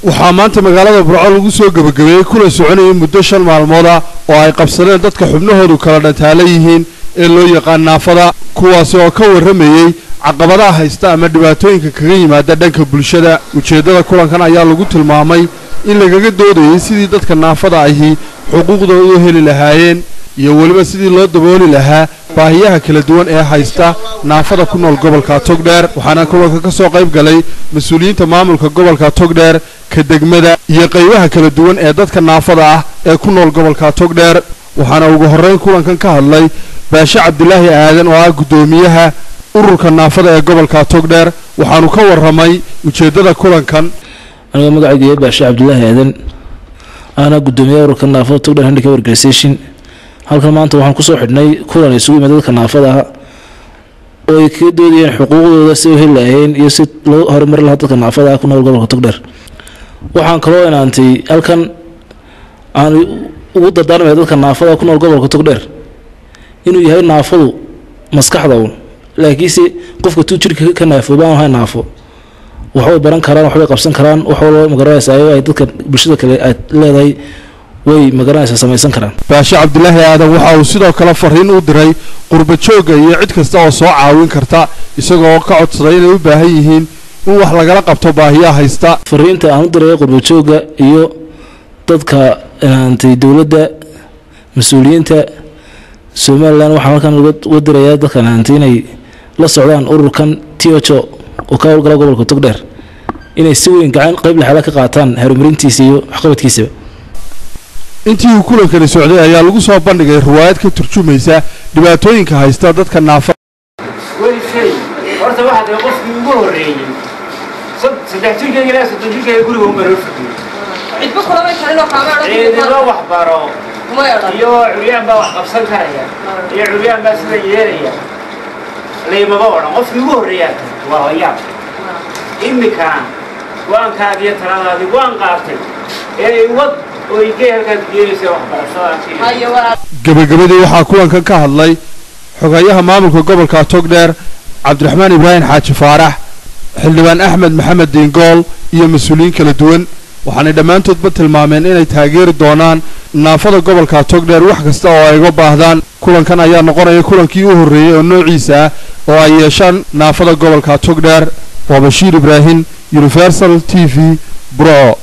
waxaa maanta magaalada Burco lagu soo gabagabeeyay kula soconayay muddo 5 maalmood ah oo ay qabsadeen dadka xubnahoodu kala dhantaalan yihiin ee loo yaqaan naafada kuwaas oo ka waramayay caqabadaha haysta ama dhibaatooyinka kaga yimaada dhanka bulshada. Ujeedada kulankan ayaa lagu tilmaamay in lagaga doodayay sidii dadka naafada ahi xuquuqdooda u heli lahaayeen iyo waliba sidii loo dabooli lahaa baahiyaha kala duwan ee haysta naafada ku nool gobolka Togdheer. waxaana kulanka ka soo qayb galay mas'uuliyiinta maamulka gobolka Togdheer ka degmada iyo qaybaha kala duwan ee dadka naafada ah ee ku nool gobolka Togdheer. waxaana ugu horeyn kulankan ka hadlay Baasha Cabdilaahi Aadan oo ah gudoomiyaha ururka naafada ee gobolka Togdheer. waxaanu ka waramay ujeedada kulankan. aniga magacayga Baasha Cabdilaahi Aadan ana gudoomiyaha ururka naafada Togdheer Handicap Organization. halkan maanta waxaan ku soo xidhnay kulan isugu yimid dadka naafada ah oo ay ka doodayeen xuquuqdooda si ay u heli lahaayeen iyo si loo horumar lahaa dadka naafada ah ku nool gobolka Togdheer. waxaan kaloo inaantay halkan aan ugu dardaarmay dadka naafada ku nool gobolka Togdheer inuu yahay naafadu maskaxda laakiinse qofka tuu jirka ka naafooban waxa naafo waxay baran karaan waxay qabsan karaan waxa loo magaranaysaa ay dadka bulshada kale ay leedahay way magaranaysaa samaysan karaan. Baasha Cabdilaahi Aadan waxa uu sidoo kale fariin u diray qurba jooga iyo cid kasta oo soo caawin karta isagoo ka codsaday inay u baahan yihiin in wax laga qabto baahiyaha haysta. fariinta aan u diray qurba jooga iyo dadka intay dawladda mas'uuliyiinta Soomaaliland waxa halkan uga diraya dadka inay la socdaan ururkan TOJO oo ka howlgala gobolka Togdheer inay si weyn gacan qayb leh ka qaataan horumarintiisa iyo waxqabadkiisa. intii kulankani socday ayaa lagu soo bandhigay riwaayad ka turjumaysa dhibaatooyinka haysta dadka naafada. way shay horta waxa ay qofkii ugu horeeyay saddex jirkayga ilaa 7 jirkayga guriga u maray cidba kulama kaloo kaamaro wax baro iyo curiyaan baa wax qabsan karaya iyo curiyaan baa sida yeeraya leeyma wada qofkii ugu horeeyay waa yaab imika waan kaadiya taladaadi waan qaatay ee wad gabagabadii waxaa kulankan ka hadlay xogayaha maamulka gobolka Togdheer Cabdiraxmaan Ibrahim Xaaji Faarax, xildhibaan Axmed Maxamed Diingool iyo mas'uuliyiin kala duwan. waxaana dhamaantoodba tilmaameen inay taageeri doonaan naafada gobolka Togdheer wax kasta oo ay uga baahdaan. kulankan ayaa noqonaya kulankii u horeeyay oo noociisa oo ay yeeshaan naafada gobolka Togdheer. waa Bashiir Ibrahim, Universal TV, Burco.